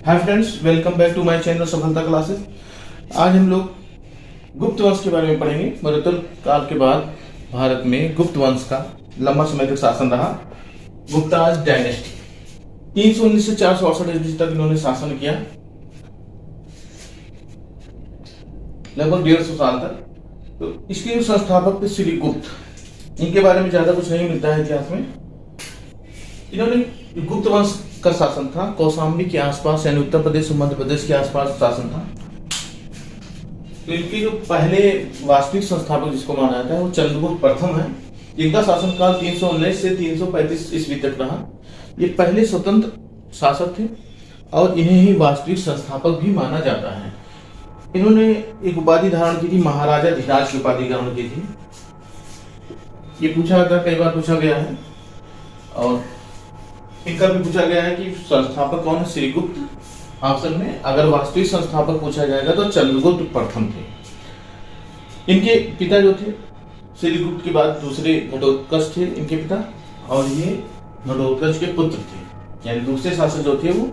Hi friends, welcome back to my channel Safalta classes. आज हम लोग गुप्त वंश के बारे में पढ़ेंगे। मरुतल काल के बाद भारत में गुप्त वंश का लंबा समय तक शासन रहा। गुप्ताज डायनेस्टी 319 से 468 ईस्वी तक इन्होंने शासन किया, लगभग 150 साल तक। तो इसके जो संस्थापक थे श्री गुप्त, इनके बारे में ज्यादा कुछ नहीं मिलता है इतिहास में। इन्होंने गुप्त वंश का शासन था कौशाम्बी के आसपास, यानी उत्तर प्रदेश और मध्य प्रदेश के आसपास शासन था। तो इनके जो पहले वास्तविक संस्थापक जिसको माना जाता है वो चंद्रगुप्त प्रथम है। इनका शासनकाल 319 से 335 ईस्वी तक रहा। ये पहले स्वतंत्र शासक थे और इन्हें ही वास्तविक संस्थापक भी माना जाता है। इन्होंने एक उपाधि धारण की थी, महाराजा धीराज की उपाधि धारण की थी। ये पूछा था, कई बार पूछा गया है और इनका भी पूछा गया है कि संस्थापक कौन है। श्री गुप्त ऑप्शन में, अगर वास्तविक संस्थापक पूछा जाएगा तो चंद्रगुप्त प्रथम थे। इनके पिता जो थे श्री गुप्त के बाद दूसरे घटोत्कच थे इनके पिता, और ये घटोत्कच के पुत्र थे। यानी दूसरे शासक जो थे वो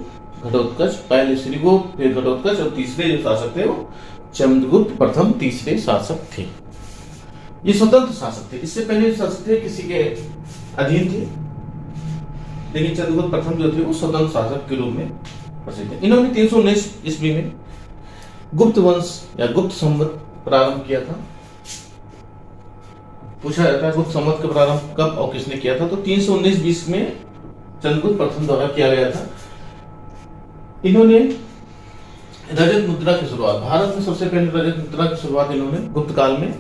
घटोत्कच, पहले श्री गुप्त फिर घटोत्कच, और तीसरे जो शासक थे वो चंद्रगुप्त प्रथम तीसरे शासक थे। ये स्वतंत्र शासक थे। इससे पहले शासक थे किसी के अधीन थे, लेकिन चंद्रगुप्त प्रथम जो थे वो स्वतंत्र शासक के रूप में प्रसिद्ध थे। इन्होंने 319 ईस्वी में गुप्त वंश या गुप्त संवत प्रारंभ किया था। पूछा जाता है गुप्त संवत का प्रारंभ कब और किसने किया था, तो 319 में चंद्रगुप्त प्रथम द्वारा किया गया था। इन्होंने रजत मुद्रा की शुरुआत, भारत में सबसे पहले रजत मुद्रा की शुरुआत इन्होंने गुप्त काल में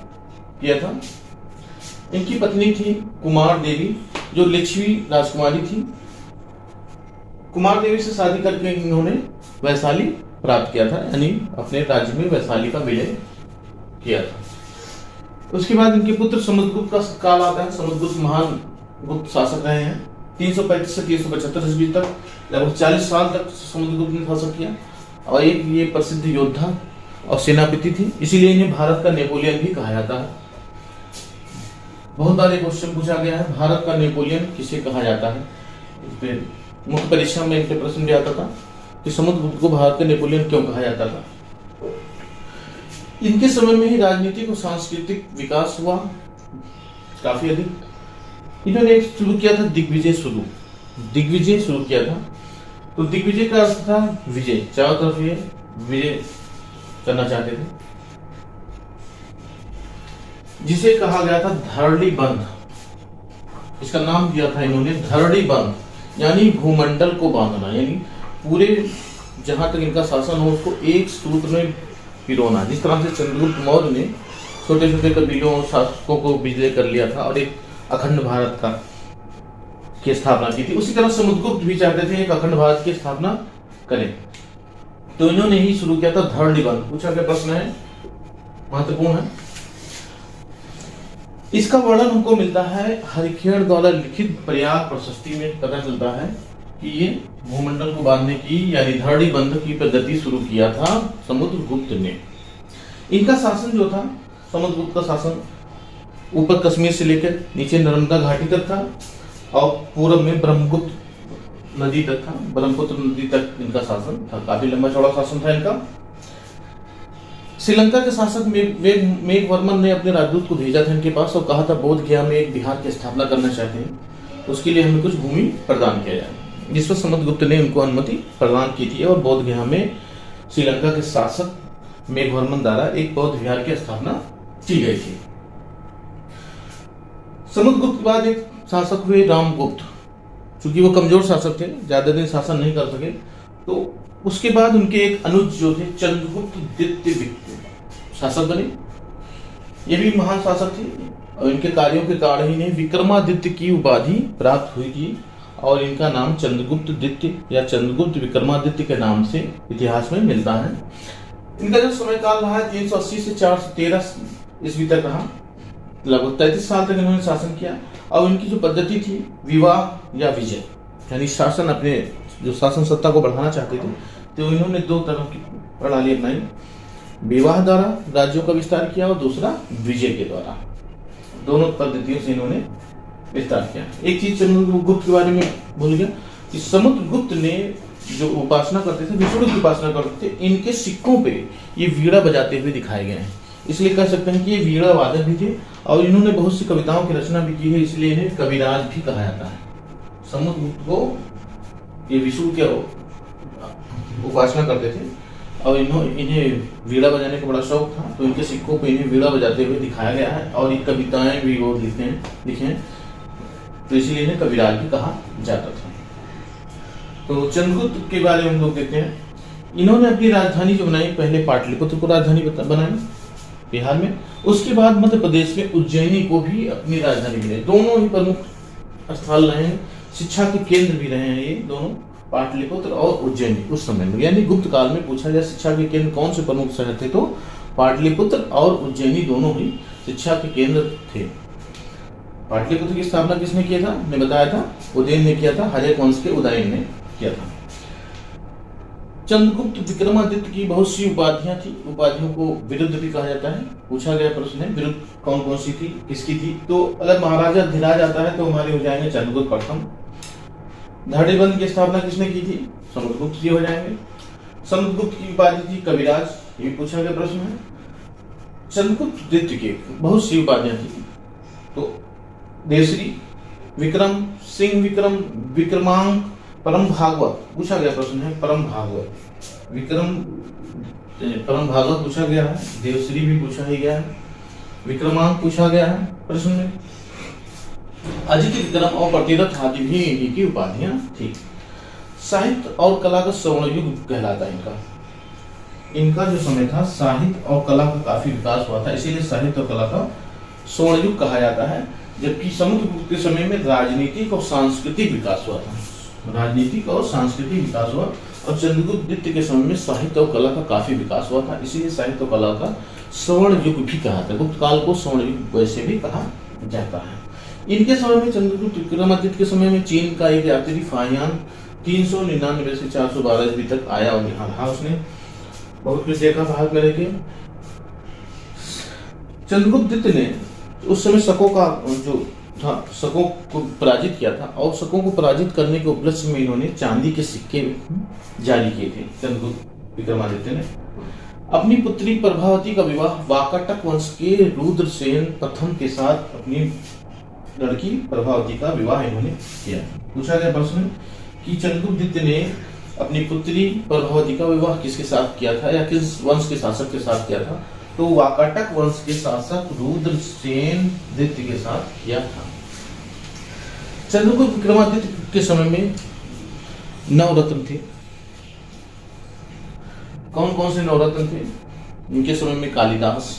किया था। इनकी पत्नी थी कुमार देवी, जो लिच्छवी राजकुमारी थी। कुमार देवी से शादी करके इन्होंने वैशाली प्राप्त किया था, यानी अपने राज्य में वैशाली का विलय किया था। उसके बाद इनके पुत्र समुद्रगुप्त का काल आता है। समुद्रगुप्त महान गुप्त शासक रहे हैं। 335 से 375 ईस्वी तक लगभग 40 साल तक समुद्रगुप्त ने शासन किया, और एक ये प्रसिद्ध योद्धा और सेनापति थी, इसीलिए इन्हें भारत का नेपोलियन भी कहा जाता है। बहुत बार क्वेश्चन पूछा गया है, भारत का नेपोलियन किसे कहा जाता है। इस पे मुख्य परीक्षा में इनके प्रश्न भी आता था कि समुद्रगुप्त को भारत का नेपोलियन क्यों कहा जाता था। इनके समय में ही राजनीतिक और सांस्कृतिक विकास हुआ काफी अधिक। इन्होंने एक शुरू किया था दिग्विजय शुरू किया था। तो दिग्विजय का अर्थ था विजय, चारों तरफ ये विजय करना चाहते थे, जिसे कहा गया था धरणी बंध। इसका नाम दिया था इन्होंने धरणी बंध, यानी भूमंडल को बांधना, यानी पूरे जहां तक इनका शासन हो उसको एक सूत्र में पिरोना। जिस तरह से चंद्रगुप्त मौर्य ने छोटे छोटे कबीलों और शासकों को विजय कर लिया था और एक अखंड भारत का की स्थापना की थी, उसी तरह समुद्रगुप्त भी चाहते थे एक अखंड भारत की स्थापना करें। तो इन्होंने ही शुरू किया था धरणी बंध। पूछा गया प्रश्न है, महत्वपूर्ण है। इसका वर्णन हमको मिलता है हरिखेड़ द्वारा लिखित प्रयाग प्रशस्ति में। पता चलता है कि ये भूमंडल को बांधने की यानी धरणी बंध की पद्धति शुरू किया था समुद्रगुप्त ने। इनका शासन जो था, समुद्रगुप्त का शासन ऊपर कश्मीर से लेकर नीचे नर्मदा घाटी तक था, और पूर्व में ब्रह्मपुत्र नदी तक था। ब्रह्मपुत्र नदी तक इनका शासन था। काफी लंबा चौड़ा शासन था इनका। श्रीलंका के शासक मेघवर्मन ने अपने राजदूत को भेजा था इनके पास और कहा था बोध गया में एक बिहार की स्थापना करना चाहते हैं, तो उसके लिए हमें कुछ भूमि प्रदान किया जाए। जिस पर समुद्रगुप्त ने उनको अनुमति प्रदान की थी और बोध गया में श्रीलंका के शासक मेघवर्मन द्वारा एक बौद्ध विहार की स्थापना की गई थी। समुद्रगुप्त के बाद एक शासक हुए रामगुप्त। चूंकि वो कमजोर शासक थे, ज्यादा दिन शासन नहीं कर सके, तो उसके बाद उनके एक अनुज जो थे चंद्रगुप्त द्वितीय शासक बने। ये भी महान शासक थे और इनके कार्यों के कारण ही विक्रमादित्य की उपाधि प्राप्त हुई थी, और इनका नाम चंद्रगुप्त द्वितीय या चंद्रगुप्त विक्रमादित्य के नाम से इतिहास में मिलता है। इनका जो समय काल रहा है 380 से 413 ईस्वी तक रहा। लगभग 33 साल तक इन्होंने शासन किया, और इनकी जो पद्धति थी विवाह या विजय, यानी शासन अपने जो शासन सत्ता को बढ़ाना चाहते थे, तो इन्होंने दो तरह की प्रणाली अपनाई। विवाह द्वारा राज्यों का विस्तार किया और दूसरा विजय के द्वारा। दोनों पद्धतियों से इन्होंने विस्तार किया। एक चीज चंद्रगुप्त के बारे में भूल गया कि समुद्रगुप्त ने जो उपासना करते थे, विष्णु की उपासना करते थे, इनके सिक्कों पे ये वीणा बजाते हुए दिखाए गए हैं। इसलिए कह सकते हैं कि ये वीणा वादक भी थे और इन्होंने बहुत सी कविताओं की रचना भी की है, इसलिए इन्हें कविराज भी कहा जाता है। समुद्रगुप्त को ये विष्णु के उपासना करते थे और इन्हें वीणा बजाने का बड़ा शौक था, तो इनके सिक्कों पे इन्हें वीणा बजाते हुए दिखाया गया है और ये कविताएं भी वो लिखे हैं, तो इसलिए इन्हें कविराज भी कहा जाता था। तो चंद्रगुप्त के बारे में हम लोग देखते हैं। इन्होंने अपनी राजधानी जो बनाई, पहले पाटलिपुत्र को राजधानी बनाई बिहार में, उसके बाद मध्य प्रदेश में उज्जैनी को भी अपनी राजधानी बनाई। दोनों ही प्रमुख स्थल रहे हैं, शिक्षा के केंद्र भी रहे हैं ये दोनों, पाटलिपुत्र और उज्जैनी उस समय में। यानी गुप्त काल में पूछा गया शिक्षा के केंद्र कौन से प्रमुख शहर थे, तो पाटलिपुत्र और उज्जैनी दोनों ही शिक्षा के केंद्र थे। पाटलिपुत्र की स्थापना किसने किया था, मैं बताया था, उदयन ने किया था, हर्यक वंश के उदयन ने किया था। चंद्रगुप्त विक्रमादित्य की बहुत सी उपाधियां थी, उपाधियों को विरुद्ध भी कहा जाता है। पूछा गया प्रश्न है विरुद्ध कौन कौन सी थी, किसकी थी, तो अगर महाराजा धीराज आता है तो हमारे हो जाएंगे चंद्रगुप्त प्रथम। धाड़ीबंद की स्थापना किसने की थी, समुद्रगुप्त जी हो जाएंगे। समुद्रगुप्त की उपाधि थी कविराज, ये पूछा गया प्रश्न है। चंद्रगुप्त द्वितीय की बहुत सी उपाधियां थी, तो देवश्री, विक्रम, सिंह विक्रम, विक्रमांक, परम भागवत पूछा गया प्रश्न है, परम भागवत, विक्रम परम भागवत पूछा गया है, देवश्री भी पूछा ही गया है, विक्रमांक पूछा गया है प्रश्न में, अजित विक्रम और प्रतिरथ आदि भी इन्हीं की उपाधियां थी। साहित्य और कला का स्वर्ण युग कहलाता है इनका जो समय था, साहित्य और कला का काफी विकास हुआ था, इसीलिए साहित्य और कला का स्वर्ण युग कहा जाता है। जबकि समुद्रगुप्त के समय में राजनीतिक और सांस्कृतिक विकास हुआ था, राजनीतिक और सांस्कृतिक विकास हुआ, और चंद्रगुप्त द्वितीय के समय में साहित्य और कला का काफी विकास हुआ था, इसीलिए साहित्य और कला का स्वर्ण युग भी कहा था। गुप्त काल को स्वर्ण युग वैसे भी कहा जाता है। इनके समय में चंद्रगुप्त विक्रमादित्य के समय में चीन का एक यात्री फाहियान 399 से 412 ईस्वी तक आया और यहाँ रहा, उसने बहुत कुछ देखा भारत में रहकर। चंद्रगुप्त द्वितीय ने उस समय शकों का जो था, शकों को पराजित किया था, और शकों को पराजित करने के उपलक्ष्य में इन्होंने चांदी के सिक्के जारी किए थे। चंद्रगुप्त विक्रमादित्य ने अपनी पुत्री प्रभावती का विवाह वाकाटक वंश के रुद्रसेन प्रथम के साथ अपनी लड़की प्रभावती का विवाह इन्होंने किया। पूछा गया प्रश्न कि चंद्रगुप्त द्वितीय ने अपनी पुत्री प्रभावती का विवाह किसके साथ किया था, या किस वंश के शासक के साथ किया था, तो वाकाटक वंश के शासक रुद्रसेन द्वितीय के साथ किया था। चंद्रगुप्त विक्रमादित्य के समय में नवरत्न थे। कौन कौन से नवरत्न थे इनके समय में? कालिदास,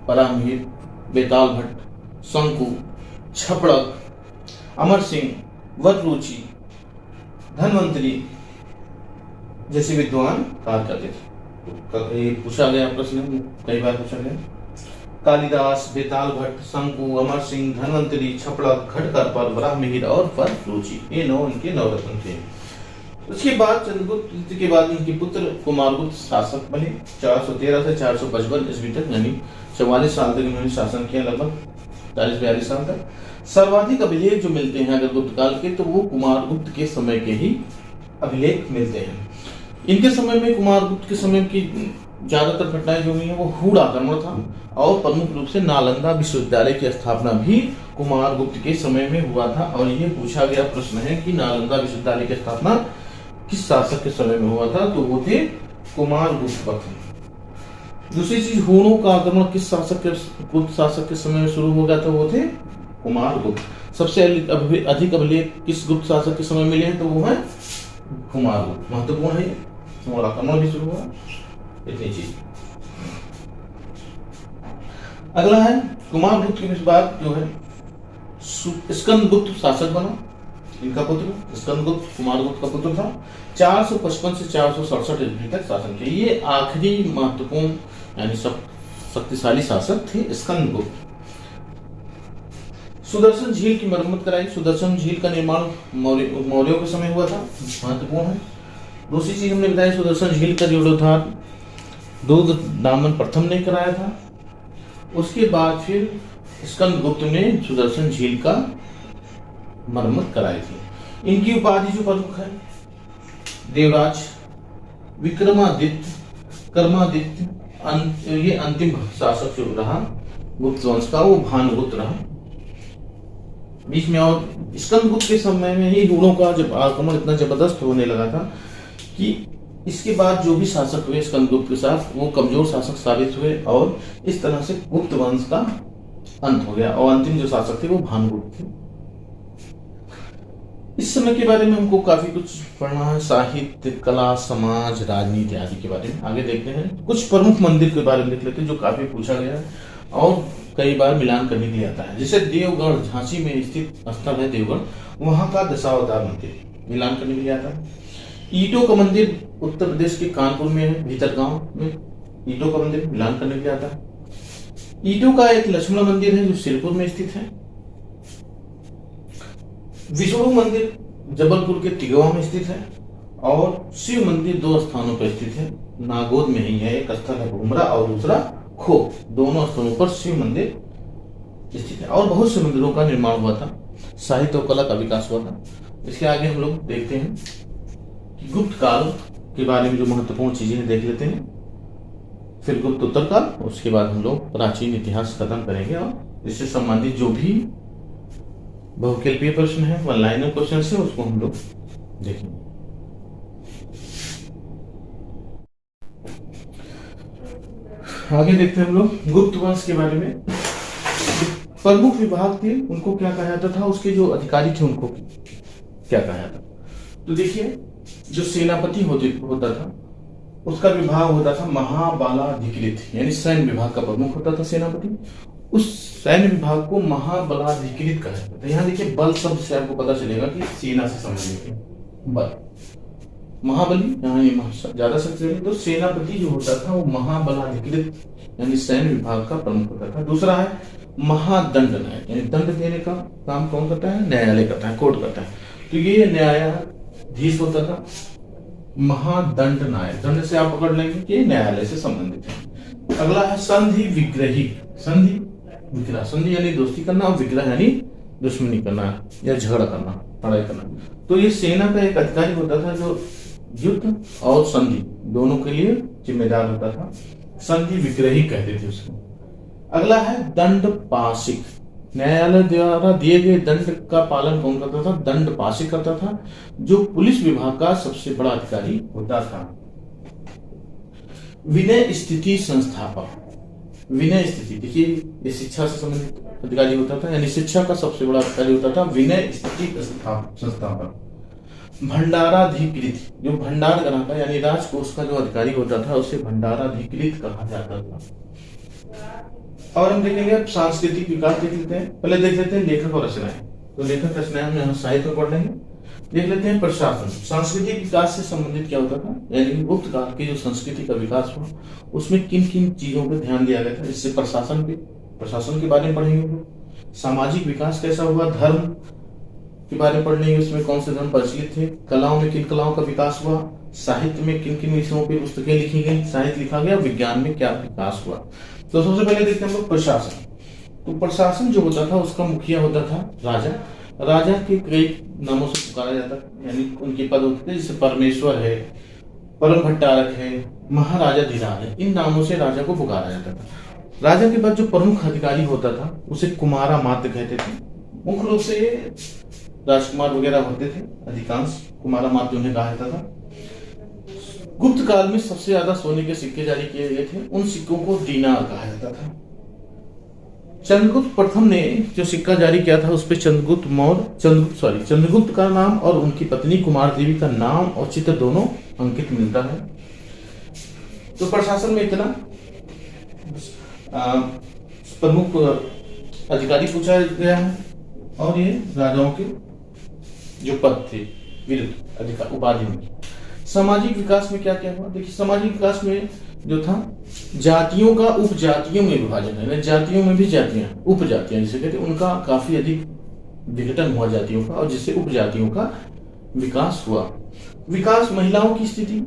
परामहीर, बेताल भट्ट, शंकु, छपड़क, अमर सिंह, वटरुचि, धन्वंतरी जैसे विद्वान कार्य करते थे। पूछा गया प्रश्न, कई बार पूछा गया। कालिदास, बेताल भट्ट, शंकु, अमर सिंह, धन्वंतरी, छपड़क, खटकर, बराहमिहिर और वटरुचि, ये 9 इनके नवरत्न थे। उसके बाद चंद्रगुप्त द्वितीय के बाद इनके पुत्र कुमारगुप्त शासक बने। 413 से 455 ईस्वी तक, यानी 44 साल तक इन्होंने शासन किया, लगभग 40-42 साल तक। सर्वाधिक अभिलेख जो मिलते हैं अगर गुप्त काल के, तो वो कुमारगुप्त के समय के ही अभिलेख मिलते हैं। इनके समय में, कुमारगुप्त के समय की ज्यादातर घटनाएं जो हुई है वो हूण आक्रमण था, और प्रमुख रूप से नालंदा विश्वविद्यालय की स्थापना भी कुमारगुप्त के समय में हुआ था। और ये पूछा गया प्रश्न है कि नालंदा विश्वविद्यालय की स्थापना किस शासक के समय में हुआ था, तो वो थे कुमारगुप्त प्रथम। दूसरी चीज, हूणों का आक्रमण किस शासक के, गुप्त शासक के समय में शुरू हो गया था, वो थे कुमारगुप्त। सबसे अधिक अभिलेख किस गुप्त शासक के समय मिले हैं, तो वो है कुमारगुप्त। महत्वपूर्ण है, और आक्रमण भी शुरू हुआ, इतनी चीज। अगला है कुमारगुप्त के बाद जो है स्कंदगुप्त शासक बना। इनका पुत्र स्कंदगुप्त कुमारगुप्त का पुत्र था। 455 से 467 ईस्वी तक शासन किया। ये आखिरी महत्वपूर्ण यानी शक्तिशाली शासक थे स्कंदगुप्त। सुदर्शन झील की मरम्मत कराई। सुदर्शन झील का निर्माण मौर्यों के समय हुआ था, महत्वपूर्ण है। दूसरी चीज हमने बताया, सुदर्शन झील का जीर्णोद्धार रुद्रदामन प्रथम ने कराया था। उसके बाद फिर स्कंदगुप्त ने सुदर्शन झील का मरम्मत कराई थी। इनकी उपाधि जो प्रमुख है, देवराज, विक्रमादित्य, कर्मादित्य, ये अंतिम शासक जो रहा गुप्त वंश का वो भानुगुप्त रहा। बीच में और स्कंदगुप्त के समय में ही हुणों का जब आक्रमण इतना जबरदस्त होने लगा था कि इसके बाद जो भी शासक हुए स्कंदगुप्त के साथ वो कमजोर शासक साबित हुए और इस तरह से गुप्त वंश का अंत हो गया और अंतिम जो शासक थे वो भानुगुप्त थे। इस समय के बारे में हमको काफी कुछ पढ़ना है, साहित्य, कला, समाज, राजनीति आदि के बारे में आगे देखते हैं। कुछ प्रमुख मंदिर के बारे में देख लेते हैं जो काफी पूछा गया है और कई बार मिलान करने के लिए आता है। जैसे देवगढ़, झांसी में स्थित स्थल है देवगढ़, वहां का दशावतार मंदिर मिलान करने के लिए आता है। ईंटों का मंदिर उत्तर प्रदेश के कानपुर में है, भीतरगांव में ईंटों का मंदिर मिलान करने के लिए आता है। ईंटों का एक लक्ष्मण मंदिर है जो सिरपुर में स्थित है। विष्णु मंदिर जबलपुर के तिगवा में स्थित है और शिव मंदिर दो स्थानों पर स्थित है, नागौद में ही है। एक स्थल है भुमरा और दूसरा खो, दोनों स्थलों पर शिव मंदिर स्थित है और बहुत से मंदिरों का निर्माण हुआ था, साहित्य और कला का विकास हुआ था। इसके आगे हम लोग देखते हैं कि गुप्त काल के बारे में जो महत्वपूर्ण चीजें देख लेते हैं, फिर गुप्त उत्तर काल, उसके बाद हम लोग प्राचीन इतिहास खत्म करेंगे और इससे संबंधित जो भी बहुकल्पीय प्रश्न है, वन लाइनर क्वेश्चन है, उसको हम लोग देखेंगे। आगे देखते हैं हम लोग गुप्त वंश के बारे में। प्रमुख विभाग थे उनको क्या कहा जाता था, उसके जो अधिकारी थे उनको क्या कहा जाता था। तो देखिए, जो सेनापति होता था उसका विभाग होता था महाबलाधिकृत, यानी सैन्य विभाग का प्रमुख होता था सेनापति। उस सैन्य विभाग को महाबलाधिकृत कहा जाता था। यहाँ देखिए, बल शब्द से आपको पता चलेगा कि सेना से संबंधित है। बल, महाबली यहाँ ज्यादा शक्तिशाली, तो सेनापति जो होता था वो महाबलाधिकृत यानी सैन्य विभाग का प्रमुख होता था। दूसरा है महादंड नायक, यानी दंड देने का काम कौन करता है, न्यायालय करता है, कोर्ट करता है। तो ये न्यायाधीश होता था। महादंड नायक, दंड से आप पकड़ लेंगे कि न्यायालय से संबंधित है। अगला है संधि विग्रही। संधि विग्रह, संधि यानी दोस्ती करना और विग्रह यानी दुश्मनी करना या झगड़ा करना, लड़ाई करना। तो ये सेना का एक अधिकारी होता था जो युद्ध और संधि दोनों के लिए जिम्मेदार होता था, संधि विग्रही कहते थे उसको। अगला है दंड पाशिक, न्यायालय द्वारा दिए गए दंड का पालन कौन करता था, दंड पाशिक करता था, जो पुलिस विभाग का सबसे बड़ा अधिकारी होता था। विनय स्थिति संस्थापक, विनय स्थिति देखिए ये शिक्षा से संबंधित अधिकारी होता था, यानी शिक्षा का सबसे बड़ा अधिकारी होता था विनय स्थिति संस्थापक। भंडाराधिकृत, जो भंडार ग्रह का यानी राजकोष का जो अधिकारी होता था उसे भंडाराधिकृत कहा जाता था। और हम देखेंगे सांस्कृतिक विकास देख लेते हैं। पहले देख लेते हैं लेखक और रचनाएं। तो लेखक रचनाएं हम यहाँ साहित्य में पढ़ लेंगे। देख लेते हैं प्रशासन, सांस्कृतिक विकास से संबंधित क्या होता था, यानी गुप्त काल की जो संस्कृति का विकास हुआ उसमें किन किन चीजों पर ध्यान दिया गया था। इससे प्रशासन के बारे में पढ़ेंगे। सामाजिक विकास कैसा हुआ, धर्म के बारे में पढ़ लेंगे, उसमें कौन से धर्म प्रचलित थे, कलाओं में किन कलाओं का विकास हुआ, साहित्य में किन किन विषयों पर पुस्तकें लिखी गई, साहित्य लिखा गया, विज्ञान में क्या विकास हुआ। तो सबसे पहले देखते हैं हम लोग प्रशासन। तो प्रशासन जो होता था उसका मुखिया होता था राजा। राजा के कई नामों से पुकारा जाता था, यानी उनके पद होते थे, जैसे परमेश्वर है, परम भट्टारक है, महाराजा धीराज है, इन नामों से राजा को पुकारा जाता था। राजा के बाद जो प्रमुख अधिकारी होता था उसे कुमारा मात्य कहते थे। मुख्य रूप से राजकुमार वगैरह होते थे, अधिकांश कुमारा मात्य उन्हें कहा जाता था। गुप्त काल में सबसे ज्यादा सोने के सिक्के जारी किए गए थे, उन सिक्कों को दीनार कहा जाता था। चंद्रगुप्त प्रथम ने जो सिक्का जारी किया था उस पर चंद्रगुप्त का नाम और उनकी पत्नी कुमार देवी का नाम और चित्र दोनों अंकित मिलता है। तो प्रशासन में इतना प्रमुख अधिकारी पूछा गया है और ये राजाओं के जो पद थे विरुद्ध अधिकार उपाधि उनकी। सामाजिक विकास में क्या क्या हुआ, देखिए सामाजिक विकास में जो था जातियों का उपजातियों में विभाजन है, जातियों में भी जातियां उपजातियां जिसे कहते हैं, उनका काफी अधिक विघटन हुआ जातियों का और जिससे उपजातियों का विकास हुआ। विकास, महिलाओं की स्थिति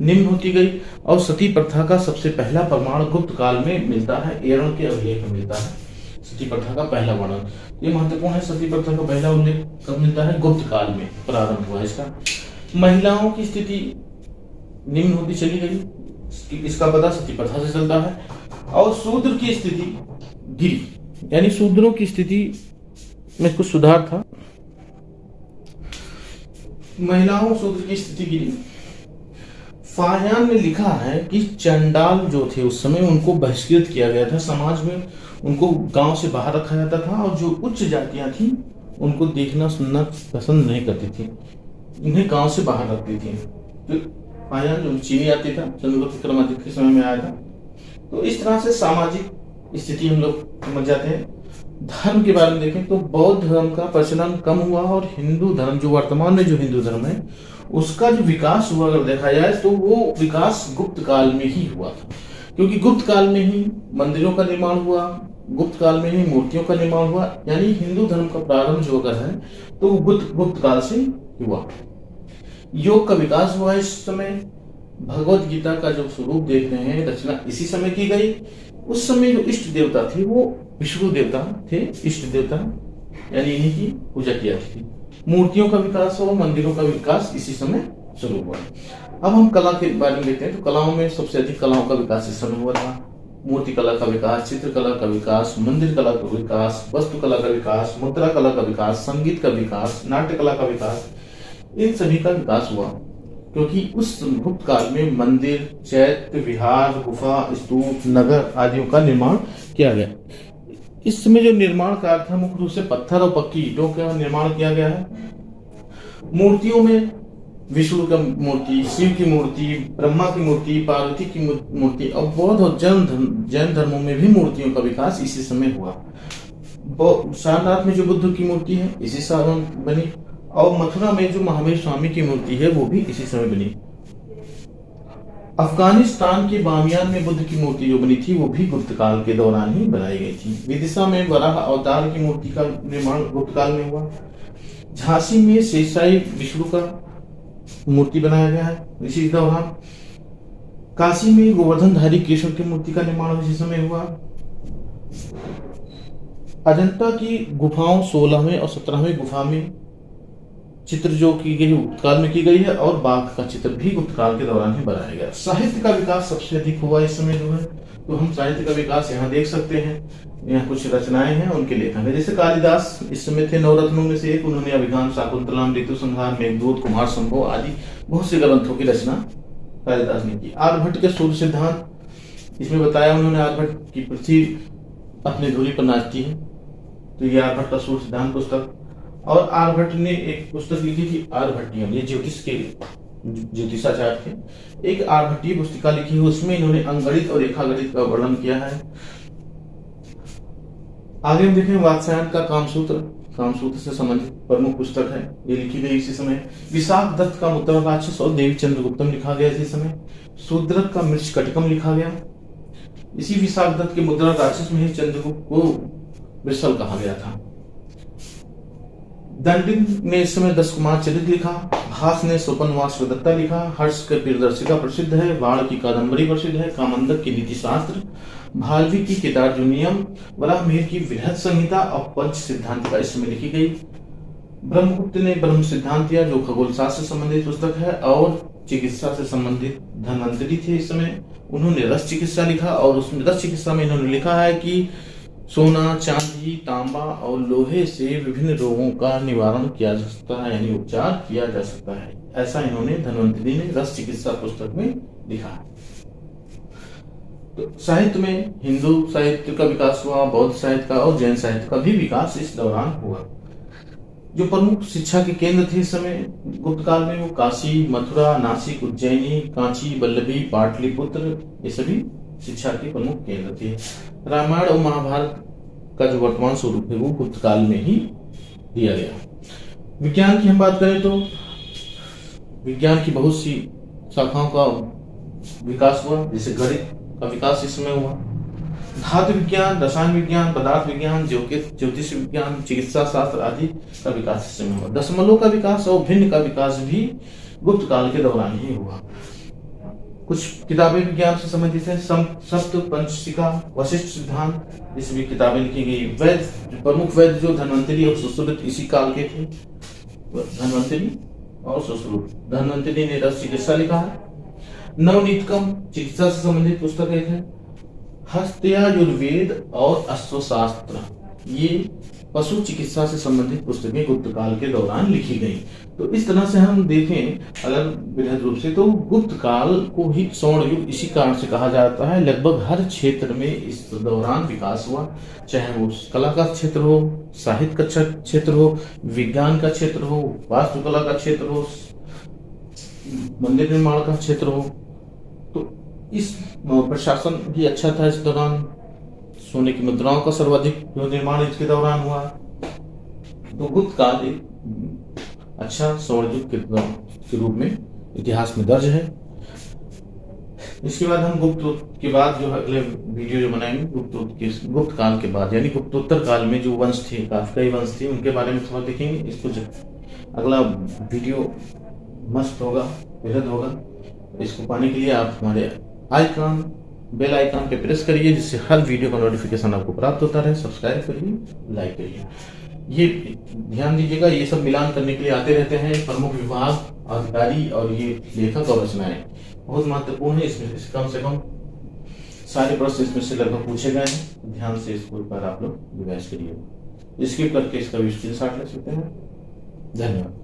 निम्न होती गई और सती प्रथा का सबसे पहला प्रमाण गुप्त काल में मिलता है, एरण के अभिलेख में मिलता है सती प्रथा का पहला वर्णन। ये महत्वपूर्ण है, सती प्रथा का पहला उल्लेख कब मिलता है, गुप्त काल में प्रारंभ हुआ इसका। महिलाओं की स्थिति निम्न होती चली गई, इसका पता सती प्रथा से चलता है। और शूद्र की स्थिति गिरी, यानी शूद्रों की स्थिति में कुछ सुधार था। महिलाओं शूद्र की स्थिति गिरी। फाहियान ने लिखा है कि चंडाल जो थे उस समय उनको बहिष्कृत किया गया था, समाज में उनको गांव से बाहर रखा जाता था, और जो उच्च जातियां थी उनको देखना सुनना पसंद नहीं करती थी, इन्हें गांव से बाहर रखती थी। तो फाहियान जो चीनी जाति था, चंद्रगुप्त विक्रमादित्य के समय में आया था। तो इस तरह से सामाजिक स्थिति हम लोग समझ जाते हैं। धर्म के बारे में देखें तो बौद्ध धर्म का प्रचलन कम हुआ, और हिंदू धर्म जो वर्तमान में जो हिंदू धर्म है उसका जो विकास हुआ अगर देखा जाए तो वो विकास गुप्त काल में ही हुआ था, क्योंकि गुप्त काल में ही मंदिरों का निर्माण हुआ, गुप्त काल में ही मूर्तियों का निर्माण हुआ। यानी हिंदू धर्म का प्रारंभ जो अगर है तो वो गुप्त काल से हुआ। योग का विकास हुआ इस समय। भगवत गीता का जो स्वरूप देख रहे हैं रचना इसी समय की गई। उस समय जो इष्ट देवता थे वो विष्णु देवता थे, इष्ट देवता, यानी इन्हीं की पूजा की जाती थी। मूर्तियों का विकास हुआ, मंदिरों का विकास इसी समय शुरू हुआ। अब हम कला के बारे में देखते हैं तो कलाओं में सबसे अधिक कलाओं का विकास इस समय हुआ था। मूर्ति कला का विकास, चित्रकला का विकास, मंदिर कला का विकास, वास्तु कला का विकास, मुद्रा कला का विकास, संगीत का विकास, नाट्य कला का विकास, इन सभी का विकास हुआ, क्योंकि उस गुप्त काल में मंदिर, चैत्य, विहार, गुफा, स्तूप, नगर आदियों का निर्माण किया गया। इस समय जो निर्माण कार्य था मुख्य रूप से पत्थर और पक्की ईंटों का निर्माण किया गया है। मूर्तियों में विष्णु की मूर्ति, शिव की मूर्ति, ब्रह्मा की मूर्ति, पार्वती की मूर्ति, और बौद्ध और जैन धर्मों में भी मूर्तियों का विकास इसी समय हुआ। सारनाथ में जो बुद्ध की मूर्ति है इसी समय बनी, और मथुरा में जो महावीर स्वामी की मूर्ति है वो भी इसी समय बनी। अफगानिस्तान के बामियान में बुद्ध की मूर्ति जो बनी थी वो भी गुप्त काल के दौरान ही बनाई गई थी। विदिशा में वराह अवतार की मूर्ति का निर्माण गुप्त काल में हुआ। झांसी में शेषशाही विष्णु का मूर्ति बनाया गया है इसी दौरान। काशी में गोवर्धनधारी केशव की मूर्ति का निर्माण इसी समय हुआ। अजंता की गुफाओं 16वें और 17वें गुफा में चित्र जो की गई गुप्त काल में की गई है, और बाघ का चित्र भी गुप्त काल के दौरान ही बनाया गया। साहित्य का विकास सबसे अधिक हुआ इस समय जो है, तो हम साहित्य का विकास यहाँ देख सकते हैं। यहाँ कुछ रचनाएं हैं उनके लेखन है, जैसे कालिदास इस समय थे नवरत्नों में से एक। उन्होंने अभिज्ञान, शाकुंतलम, ऋतु संहार, मेघदूत, कुमार संभव आदि बहुत से ग्रंथों की रचना कालिदास ने की। आर्यभट्ट के सूर्य सिद्धांत, इसमें बताया उन्होंने आर्यभट्ट की पृथ्वी अपनी धुरी पर नाचती है, तो ये आर्यभट्ट का सूर्य सिद्धांत पुस्तक। और आर्यभट्ट ने एक पुस्तक लिखी थी आर्यभट्टियम, ये ज्योतिष के ज्योतिषाचार्य थे। एक आर्यभट्टीय पुस्तिका लिखी है, उसमें इन्होंने अंगणित और रेखागणित का वर्णन किया है। आगे हम देखें वात्स्यायन का कामसूत्र से संबंधित प्रमुख पुस्तक है, ये लिखी गई इसी समय। विशाख दत्त का मुद्रा राक्षस और देवी चंद्रगुप्तम लिखा गया इसी समय। शूद्रक का मृछ कटकम लिखा गया। इसी विशाख दत्त के मुद्रा राक्षस में ही चंद्रगुप्त को वृषल कहा गया था। दंडिक ने इस समय 10 कुमार चरित लिखा। भास ने स्वपनवासवदत्ता लिखा। हर्ष के प्रियदर्शिका प्रसिद्ध है। बाण की कादंबरी प्रसिद्ध है। कामंदक की नीति शास्त्र, भालवी की केदार्जुनियम, वराहमिहिर की वृहद संहिता और पंच सिद्धांतिका इस समय लिखी गई। ब्रह्मगुप्त ने ब्रह्म सिद्धांतिया जो खगोल शास्त्र से संबंधित पुस्तक है, और चिकित्सा से संबंधित धन्वंतरी थे इस समय, उन्होंने रस चिकित्सा लिखा। और उसमें रस चिकित्सा में इन्होंने लिखा है कि सोना, चांदी, तांबा और लोहे से विभिन्न रोगों का निवारण किया जा सकता है, यानी उपचार किया जा सकता है। ऐसा इन्होंने धन्वंतरी ने रस चिकित्सा पुस्तक में लिखा है। तो साहित्य में हिंदू साहित्य का विकास हुआ, बौद्ध साहित्य का और जैन साहित्य का भी विकास इस दौरान हुआ। जो प्रमुख शिक्षा के केंद्र थे इस समय गुप्त काल में, वो काशी, मथुरा, नासिक, उज्जैनी, कांची, वल्लभी, पाटलिपुत्र, ये सभी शिक्षा के प्रमुख केंद्र थे। रामायण और महाभारत का जो वर्तमान स्वरूप है वो गुप्त काल में ही दिया गया। विज्ञान की हम बात करें तो विज्ञान की बहुत सी शाखाओं का विकास हुआ, जैसे गणित का विकास इस समय हुआ। धातु विज्ञान, रसायन विज्ञान, पदार्थ विज्ञान, ज्योतिष विज्ञान, चिकित्सा शास्त्र आदि का विकास इस समय हुआ। दशमलव का विकास और भिन्न का विकास भी गुप्त काल के दौरान ही हुआ। कुछ किताबें विज्ञान से संबंधित है। सप्त पंचशिका, वशिष्ठ सिद्धांत, इस भी किताबें लिखी गई। वैद्य, प्रमुख वैद्य जो धन्वंतरी और सुश्रुत इसी काल के थे, धन्वंतरी और सुश्रुत। धन्वंतरि ने रस चिकित्सा लिखा है। नवनीतकम चिकित्सा से संबंधित पुस्तक एक है। हस्त्यायुर्वेद और अश्वशास्त्र, ये पशु चिकित्सा से संबंधित पुस्तकें गुप्त काल के दौरान लिखी गई। तो इस तरह से हम देखें अगर बृहद रूप से, तो गुप्त काल को ही स्वर्ण युग इसी कारण से कहा जाता है। लगभग हर क्षेत्र में इस दौरान विकास हुआ, चाहे वो कला का क्षेत्र हो, साहित्य का क्षेत्र हो, विज्ञान का क्षेत्र हो, वास्तुकला का क्षेत्र हो, मंदिर निर्माण का क्षेत्र हो। तो इस प्रशासन भी अच्छा था इस दौरान। सोने की मुद्राओं का सर्वाधिक निर्माण इसके दौरान हुआ। तो गुप्त काल एक अच्छा स्वर्ण युग के रूप में इतिहास में दर्ज है। इसके बाद हम गुप्त के बाद जो अगले वीडियो जो बनाएंगे गुप्त काल के बाद, यानी गुप्तोत्तर काल में जो वंश थे, काफी कई वंश थे, उनके बारे में थोड़ा देखेंगे। इसको अगला वीडियो मस्त होगा, बेहद होगा। इसको पाने के लिए आप हमारे बेल आइकन पे प्रेस करिए, जिससे हर वीडियो का नोटिफिकेशन आपको प्राप्त होता रहे। सब्सक्राइब करिए, लाइक करिए। ये ध्यान दीजिएगा, ये सब मिलान करने के लिए आते रहते हैं प्रमुख विभाग अधिकारी, और ये लेखक और रचनाएं बहुत महत्वपूर्ण है। इसमें कम से कम सारे प्रश्न इसमें से लगभग पूछे गए हैं। ध्यान से इसको एक बार आप लोग रिवाइज करिए। स्किप करके इसका भी स्क्रीनशॉट ले सकते हैं। धन्यवाद।